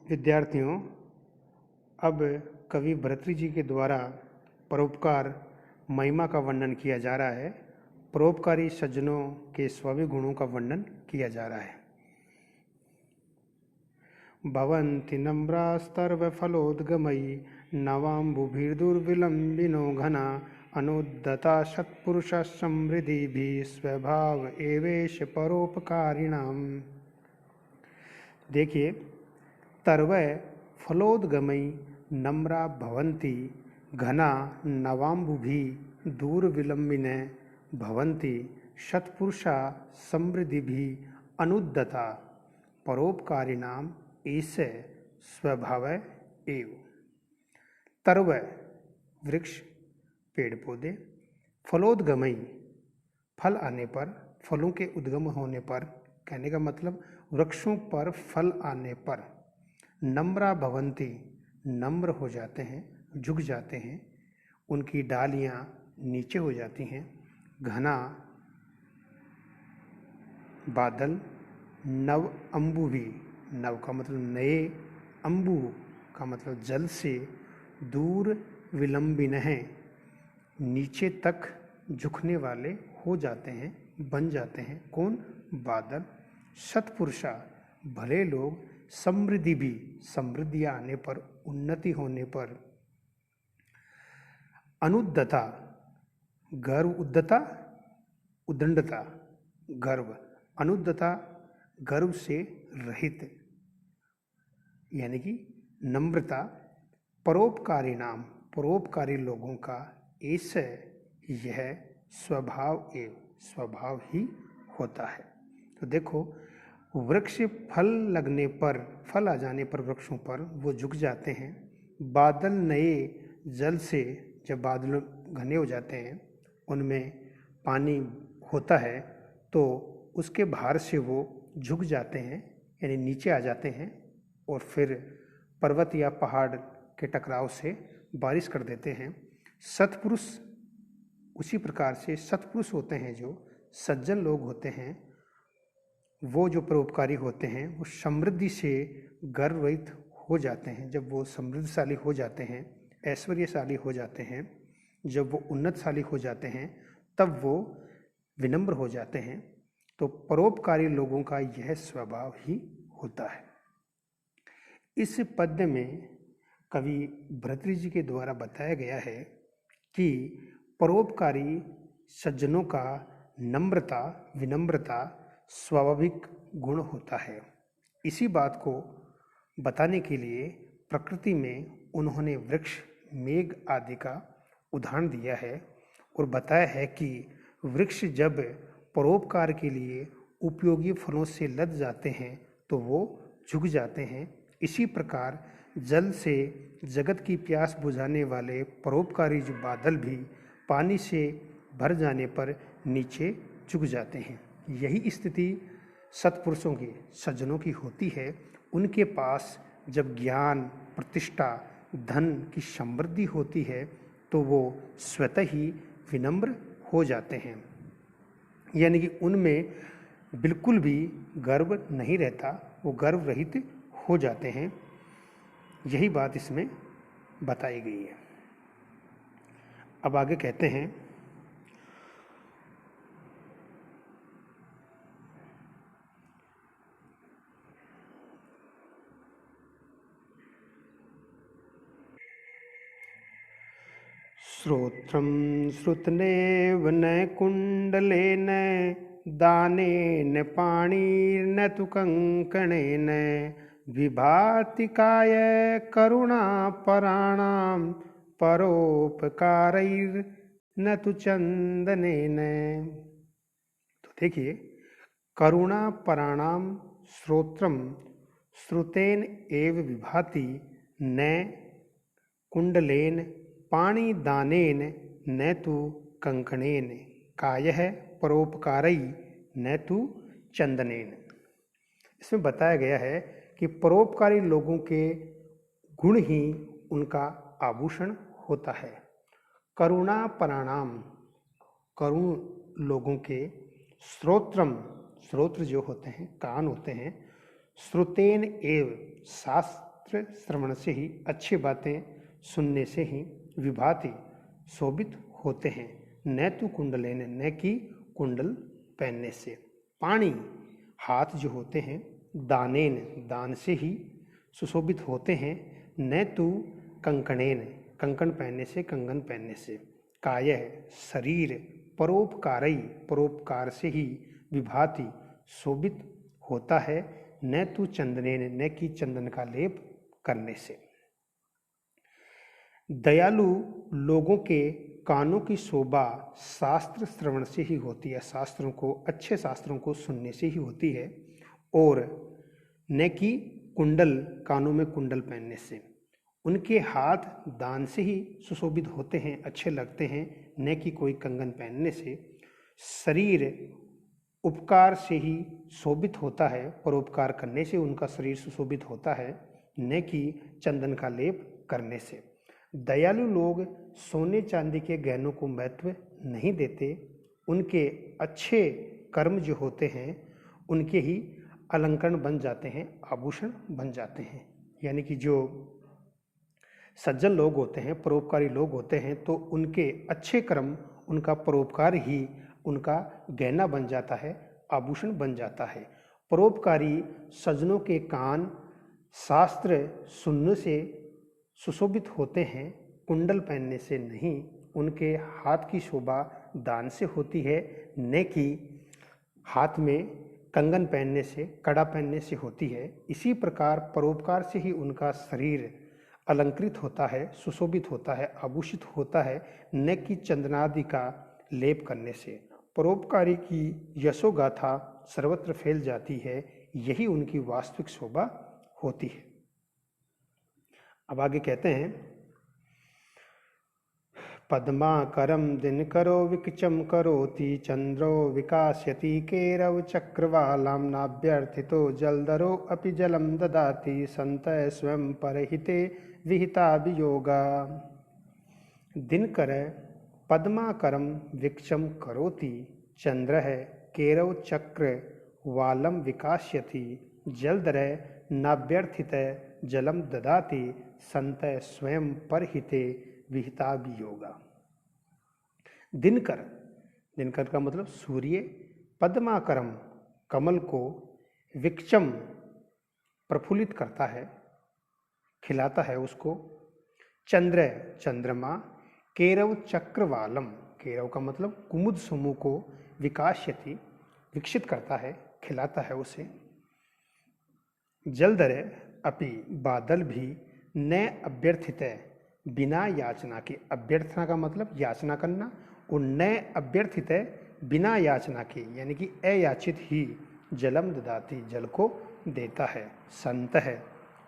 विद्यार्थियों, अब कवि भर्तृ जी के द्वारा परोपकार महिमा का वर्णन किया जा रहा है। परोपकारी सज्जनों के स्वाभाविक गुणों का वर्णन किया जा रहा है। भवन्ति नम्रास्तर्वफलोद्गमयी नवाम्बुभिर्दुर्विलम्बिनो घना अनुद्दता सत्पुरुषः समृद्धिभिः स्वभाव एवेश परोपकारिणाम। देखिए, तर्वय फलोद्गमयी नम्रा भवन्ति घना नवाम्बुभिः दूरविलम्बिने भवन्ति सत्पुरुषा समृद्धिभिः अनुद्दता परोपकारिणाम ऐसे स्वभाव एव। तर्वय वृक्ष, पेड़ पौधे, फलोद्गमयी फल आने पर, फलों के उद्गम होने पर, कहने का मतलब वृक्षों पर फल आने पर, नम्रा भवन्ति नम्र हो जाते हैं, झुक जाते हैं, उनकी डालियां नीचे हो जाती हैं। घना बादल, नव अम्बु भी, नव का मतलब नए, अम्बु का मतलब जल से, दूर विलंबिन है, नीचे तक झुकने वाले हो जाते हैं, बन जाते हैं। कौन? बादल। सत्पुरुषा भले लोग, समृद्धि भी, समृद्धियां आने पर, उन्नति होने पर, अनुद्दता गर्व, उद्दता उदंडता गर्व, अनुद्दता गर्व से रहित यानी कि नम्रता, परोपकारी नाम परोपकारी लोगों का ऐसे यह स्वभाव स्वभाव ही होता है। तो देखो, वृक्ष फल लगने पर, फल आ जाने पर वृक्षों पर वो झुक जाते हैं। बादल नए जल से, जब बादल घने हो जाते हैं, उनमें पानी होता है तो उसके भार से वो झुक जाते हैं, यानी नीचे आ जाते हैं, और फिर पर्वत या पहाड़ के टकराव से बारिश कर देते हैं। सत्पुरुष उसी प्रकार से सत्पुरुष होते हैं, जो सज्जन लोग होते हैं, वो जो परोपकारी होते हैं, वो समृद्धि से गर्वरहित हो जाते हैं। जब वो समृद्धशाली हो जाते हैं, ऐश्वर्यशाली हो जाते हैं, जब वो उन्नतशाली हो जाते हैं, तब वो विनम्र हो जाते हैं। तो परोपकारी लोगों का यह स्वभाव ही होता है। इस पद्य में कवि भर्तृ जी के द्वारा बताया गया है कि परोपकारी सज्जनों का नम्रता, विनम्रता स्वाभाविक गुण होता है। इसी बात को बताने के लिए प्रकृति में उन्होंने वृक्ष, मेघ आदि का उदाहरण दिया है और बताया है कि वृक्ष जब परोपकार के लिए उपयोगी फलों से लद जाते हैं तो वो झुक जाते हैं। इसी प्रकार जल से जगत की प्यास बुझाने वाले परोपकारी जो बादल भी पानी से भर जाने पर नीचे झुक जाते हैं। यही स्थिति सत्पुरुषों की, सज्जनों की होती है। उनके पास जब ज्ञान, प्रतिष्ठा, धन की समृद्धि होती है तो वो स्वतः ही विनम्र हो जाते हैं, यानी कि उनमें बिल्कुल भी गर्व नहीं रहता, वो गर्व रहित हो जाते हैं। यही बात इसमें बताई गई है। अब आगे कहते हैं, श्रोत्रं श्रुतनेव न कुण्डलेन दानेन पाणिर्न तु कङ्कणेन विभाति काय करुणापराणां परोपकारैर्न तु चन्दनेन। तो देखिए, करुणापराणां श्रोत्रं श्रुतेन एव विभाति न कुण्डलेन पाणिदानेन न तु कंकणेन कायः परोपकारै न तु चंदनेन। इसमें बताया गया है कि परोपकारी लोगों के गुण ही उनका आभूषण होता है। करुणा प्रणाम, करुण लोगों के, श्रोत्रम, श्रोत्र जो होते हैं, कान होते हैं, श्रुतेन एव, शास्त्र श्रवण से ही, अच्छी बातें सुनने से ही विभाति शोभित होते हैं, न तो कुंडलेन, न कि कुंडल पहनने से। पाणी हाथ जो होते हैं, दानेन दान से ही सुशोभित होते हैं, न तो कंकणेन कंकण पहनने से, कंगन पहनने से। कायः शरीर परोपकारई परोपकार से ही विभाति शोभित होता है, न तो चंदनेन, न कि चंदन का लेप करने से। दयालु लोगों के कानों की शोभा शास्त्र श्रवण से ही होती है, शास्त्रों को, अच्छे शास्त्रों को सुनने से ही होती है, और न कि कुंडल, कानों में कुंडल पहनने से। उनके हाथ दान से ही सुशोभित होते हैं, अच्छे लगते हैं, न कि कोई कंगन पहनने से। शरीर उपकार से ही शोभित होता है, परोपकार करने से उनका शरीर सुशोभित होता है, न कि चंदन का लेप करने से। दयालु लोग सोने चांदी के गहनों को महत्व नहीं देते, उनके अच्छे कर्म जो होते हैं उनके ही अलंकरण बन जाते हैं, आभूषण बन जाते हैं। यानी कि जो सज्जन लोग होते हैं, परोपकारी लोग होते हैं, तो उनके अच्छे कर्म, उनका परोपकार ही उनका गहना बन जाता है, आभूषण बन जाता है। परोपकारी सज्जनों के कान शास्त्र सुनने से सुशोभित होते हैं, कुंडल पहनने से नहीं। उनके हाथ की शोभा दान से होती है, न कि हाथ में कंगन पहनने से, कड़ा पहनने से होती है। इसी प्रकार परोपकार से ही उनका शरीर अलंकृत होता है, सुशोभित होता है, आभूषित होता है, न कि चंदनादि का लेप करने से। परोपकारी की यशोगाथा सर्वत्र फैल जाती है, यही उनकी वास्तविक शोभा होती है। अब आगे कहते हैं, पद्माकरम दिनकरो विकचम करोति, चंद्रो विकास्यति केरव चक्रवालाम, नाभ्यर्थितो जलधरो अपि जलम ददाति, संतः स्वयं परहिते विहिता वियोगा। दिनकर पद्माकरम विकचम करोति, चंद्रः केरव चक्र वालम विकास्यति, जलधर नाभ्यर्थित जलम ददाति, संतः स्वयं परहिते विहिता वियोगा। दिनकर, दिनकर का मतलब सूर्य, पद्माकरम कमल को, विकचम प्रफुल्लित करता है, खिलाता है उसको, चंद्र चंद्रमा, केरव चक्रवालम, केरव का मतलब कुमुद समूह को, विकास्यति विकसित करता है, खिलाता है उसे। जलधर अपि बादल भी, न अभ्यर्थित बिना याचना के, अभ्यर्थना का मतलब याचना करना, और न अभ्यर्थित बिना याचना के, यानी कि अयाचित ही जलम ददाति जल को देता है। संत है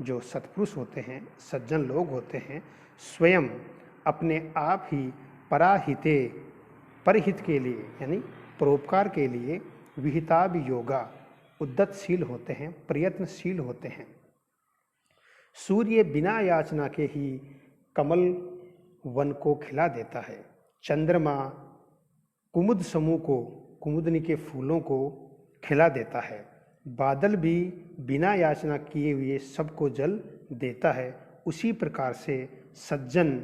जो सत्पुरुष होते हैं, सज्जन लोग होते हैं, स्वयं अपने आप ही पराहिते, परहित के लिए यानी परोपकार के लिए, विहिता वियोगा उद्यतशील होते हैं, प्रयत्नशील होते हैं। सूर्य बिना याचना के ही कमल वन को खिला देता है, चंद्रमा कुमुद समूह को, कुमुदनी के फूलों को खिला देता है, बादल भी बिना याचना किए हुए सबको जल देता है। उसी प्रकार से सज्जन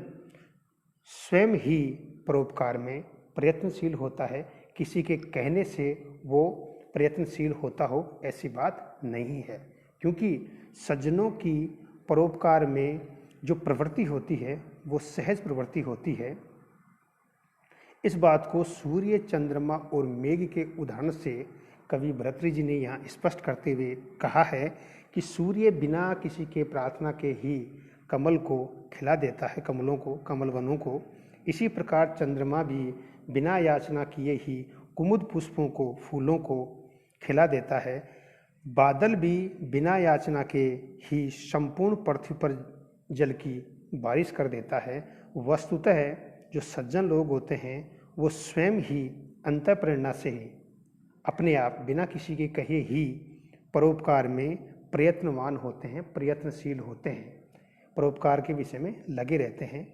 स्वयं ही परोपकार में प्रयत्नशील होता है, किसी के कहने से वो प्रयत्नशील होता हो ऐसी बात नहीं है, क्योंकि सज्जनों की परोपकार में जो प्रवृत्ति होती है वो सहज प्रवृत्ति होती है। इस बात को सूर्य, चंद्रमा और मेघ के उदाहरण से कवि भर्तृहरि जी ने यहाँ स्पष्ट करते हुए कहा है कि सूर्य बिना किसी के प्रार्थना के ही कमल को खिला देता है, कमलों को, कमलवनों को। इसी प्रकार चंद्रमा भी बिना याचना किए ही कुमुद पुष्पों को, फूलों को खिला देता है। बादल भी बिना याचना के ही संपूर्ण पृथ्वी पर जल की बारिश कर देता है। वस्तुतः जो सज्जन लोग होते हैं वो स्वयं ही अंतःप्रेरणा से ही अपने आप बिना किसी के कहे ही परोपकार में प्रयत्नवान होते हैं, प्रयत्नशील होते हैं, परोपकार के विषय में लगे रहते हैं।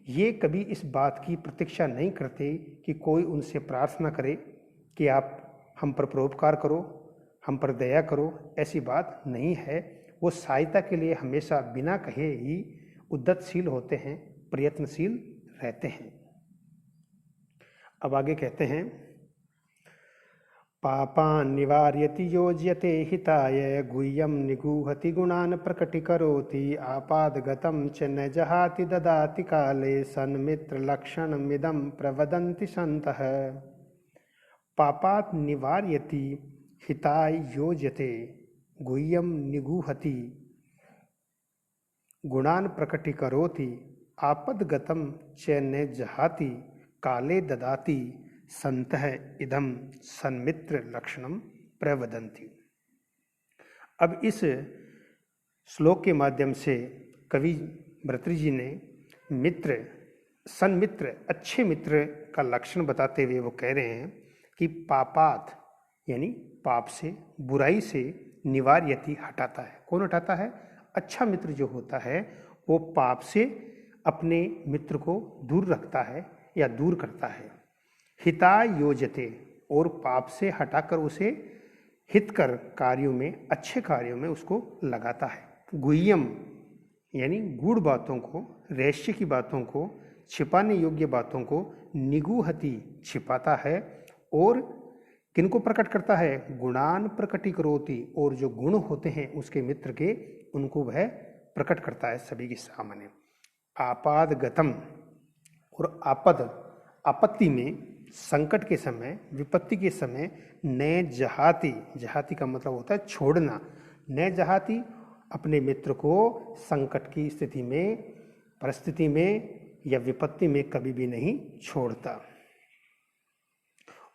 ये कभी इस बात की प्रतीक्षा नहीं करते कि कोई उनसे प्रार्थना करे कि आप हम पर परोपकार करो, हम पर दया करो, ऐसी बात नहीं है। वो सहायता के लिए हमेशा बिना कहे ही उद्यतशील होते हैं, प्रयत्नशील रहते हैं। अब आगे कहते हैं, पापान् निवारयति योज्यते हिताय गुह्यं निगूहति गुणान् प्रकटीकरोति आपादगतं च न जहाति ददाति काले सन्मित्रलक्षणमिदं प्रवदन्ति सन्तः। पापात् निवारयति हिताय योज्यते गुह्यं निगूहति गुणान् प्रकटीकरोति आपदगतं च न जहाति काले ददाति संतः इदम सन्मित्र लक्षणम प्रवदन्ति। अब इस श्लोक के माध्यम से कवि भर्तृहरि जी ने मित्र, सन्मित्र, अच्छे मित्र का लक्षण बताते हुए वो कह रहे हैं कि पापात यानी पाप से, बुराई से, निवार्यति हटाता है। कौन हटाता है? अच्छा मित्र जो होता है वो पाप से अपने मित्र को दूर रखता है या दूर करता है। हिताय योजते, और पाप से हटाकर उसे हितकर कार्यों में, अच्छे कार्यों में उसको लगाता है। गुह्यम यानी गूढ़ बातों को, रहस्य की बातों को, छिपाने योग्य बातों को निगूहति छिपाता है, और किनको प्रकट करता है? गुणान प्रकटीकरोति, और जो गुण होते हैं उसके मित्र के उनको वह प्रकट करता है सभी के सामने। आपादगतम, और आपद, आपत्ति में, संकट के समय, विपत्ति के समय, न जहाती, जहाती का मतलब होता है छोड़ना, न जहाती अपने मित्र को संकट की स्थिति में, परिस्थिति में या विपत्ति में कभी भी नहीं छोड़ता।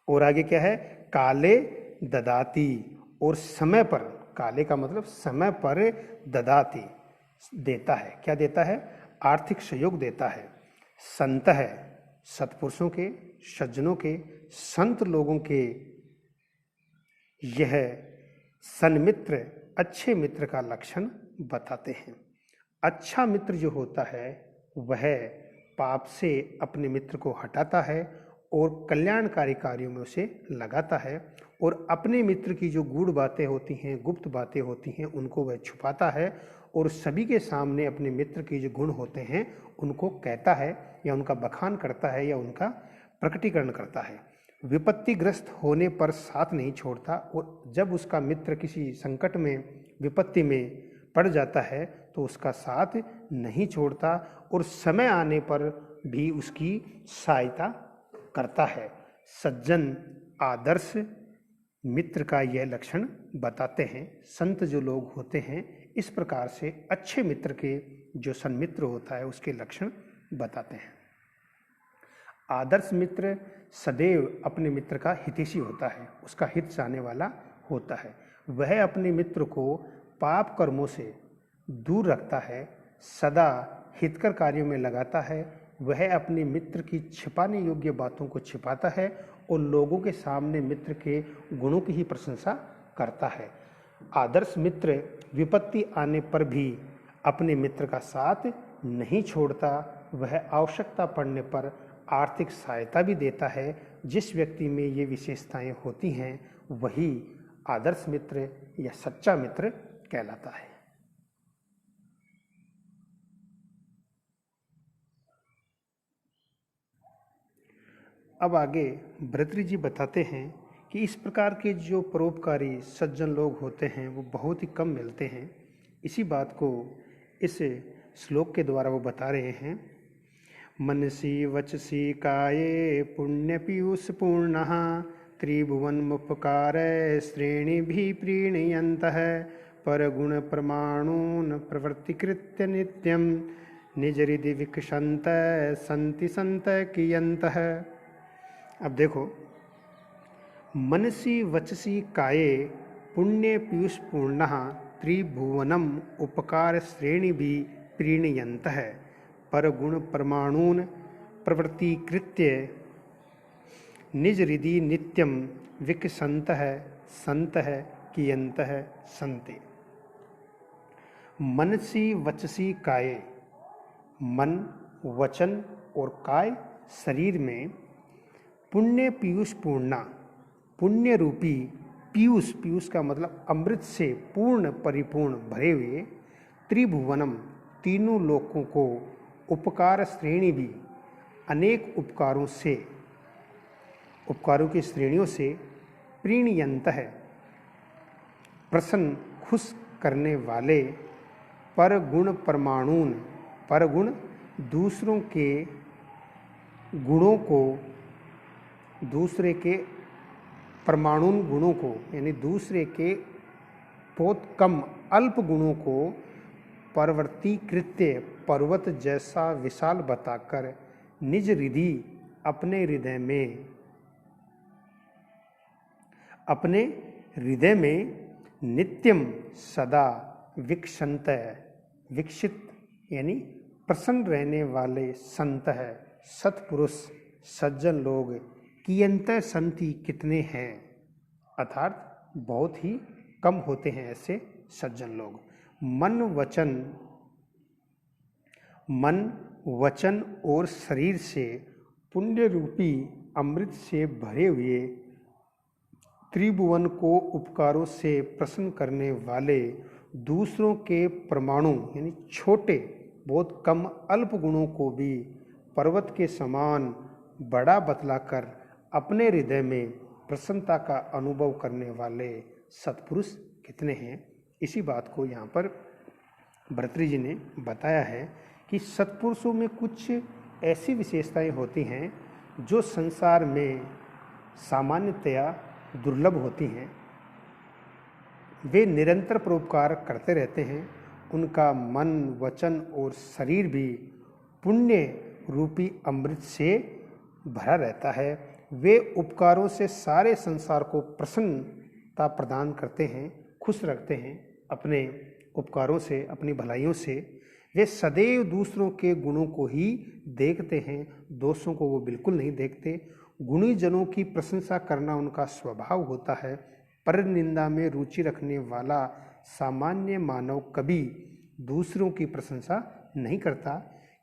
और आगे क्या है? काले ददाती, और समय पर, काले का मतलब समय पर, ददाती देता है। क्या देता है? आर्थिक सहयोग देता है। संत है, सत्पुरुषों के, सज्जनों के, संत लोगों के यह सन्मित्र, अच्छे मित्र का लक्षण बताते हैं। अच्छा मित्र जो होता है वह पाप से अपने मित्र को हटाता है और कल्याणकारी कार्यों में उसे लगाता है, और अपने मित्र की जो गूढ़ बातें होती हैं, गुप्त बातें होती हैं, उनको वह छुपाता है, और सभी के सामने अपने मित्र के जो गुण होते हैं उनको कहता है, या उनका बखान करता है, या उनका प्रकटीकरण करता है। विपत्तिग्रस्त होने पर साथ नहीं छोड़ता, और जब उसका मित्र किसी संकट में, विपत्ति में पड़ जाता है तो उसका साथ नहीं छोड़ता, और समय आने पर भी उसकी सहायता करता है। सज्जन, आदर्श मित्र का यह लक्षण बताते हैं। संत जो लोग होते हैं इस प्रकार से अच्छे मित्र के, जो सन्मित्र होता है उसके लक्षण बताते हैं। आदर्श मित्र सदैव अपने मित्र का हितैषी होता है, उसका हित चाहने वाला होता है। वह अपने मित्र को पाप कर्मों से दूर रखता है, सदा हितकर कार्यों में लगाता है। वह अपने मित्र की छिपाने योग्य बातों को छिपाता है, और लोगों के सामने मित्र के गुणों की ही प्रशंसा करता है। आदर्श मित्र विपत्ति आने पर भी अपने मित्र का साथ नहीं छोड़ता, वह आवश्यकता पड़ने पर आर्थिक सहायता भी देता है। जिस व्यक्ति में ये विशेषताएं होती हैं वही आदर्श मित्र या सच्चा मित्र कहलाता है। अब आगे भर्तृहरि जी बताते हैं कि इस प्रकार के जो परोपकारी सज्जन लोग होते हैं वो बहुत ही कम मिलते हैं। इसी बात को इस श्लोक के द्वारा वो बता रहे हैं। मनसि वचसि काये पुण्य पीयूष पूर्णः त्रिभुवनमुपकार श्रेणिभिः प्रीणयन्तः परगुण प्रमाणून् प्रवर्तिकृत्य नित्यं निजहृदि विकसन्त सन्ति संत कियन्तः। अब देखो, मनसि वचसि काये पुण्य पीयूष पूर्णः त्रिभुवनम उपकार श्रेणिभिः प्रीणयन्तः परगुण प्रमाणून् प्रवर्तिकृत्य निज हृदि नित्यम विकसन्तः सन्तः कियन्तः सन्ते। मनसि वचसि काये, मन, वचन और काय शरीर में पुण्य पीयूष पूर्णा, पुण्य रूपी पीयूष, पीयूष का मतलब अमृत से पूर्ण परिपूर्ण भरे हुए, त्रिभुवनम तीनों लोकों को, उपकार श्रेणी भी अनेक उपकारों से, उपकारों की श्रेणियों से, प्रीणयंतः प्रसन्न खुश करने वाले, परगुण परमाणुन, परगुण दूसरों के गुणों को, दूसरे के परमाणु गुणों को, यानी दूसरे के बहुत कम अल्प गुणों को परवर्तीकृत्य पर्वत जैसा विशाल बताकर निज हृदय, अपने हृदय में, अपने हृदय में नित्यम सदा विक्षंत, विकसित यानी प्रसन्न रहने वाले संत है, सत्पुरुष सज्जन लोग, कियंत संति कितने हैं, अर्थात बहुत ही कम होते हैं ऐसे सज्जन लोग। मन वचन और शरीर से पुण्य रूपी अमृत से भरे हुए, त्रिभुवन को उपकारों से प्रसन्न करने वाले, दूसरों के परमाणु यानी छोटे बहुत कम अल्प गुणों को भी पर्वत के समान बड़ा बतलाकर अपने हृदय में प्रसन्नता का अनुभव करने वाले सत्पुरुष कितने हैं। इसी बात को यहाँ पर भर्तृहरि जी ने बताया है कि सत्पुरुषों में कुछ ऐसी विशेषताएं होती हैं जो संसार में सामान्यतया दुर्लभ होती हैं। वे निरंतर परोपकार करते रहते हैं, उनका मन वचन और शरीर भी पुण्य रूपी अमृत से भरा रहता है। वे उपकारों से सारे संसार को प्रसन्नता प्रदान करते हैं, खुश रखते हैं अपने उपकारों से, अपनी भलाइयों से। वे सदैव दूसरों के गुणों को ही देखते हैं, दोषों को वो बिल्कुल नहीं देखते। गुणी जनों की प्रशंसा करना उनका स्वभाव होता है। पर निंदा में रुचि रखने वाला सामान्य मानव कभी दूसरों की प्रशंसा नहीं करता,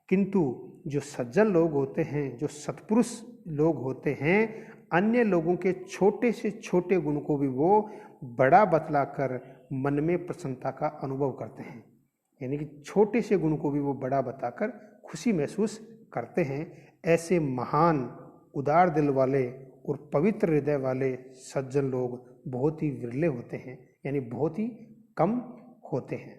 किंतु जो सज्जन लोग होते हैं, जो सत्पुरुष लोग होते हैं, अन्य लोगों के छोटे से छोटे गुण को भी वो बड़ा बतलाकर मन में प्रसन्नता का अनुभव करते हैं। यानी कि छोटे से गुण को भी वो बड़ा बताकर खुशी महसूस करते हैं। ऐसे महान उदार दिल वाले और पवित्र हृदय वाले सज्जन लोग बहुत ही विरले होते हैं, यानी बहुत ही कम होते हैं।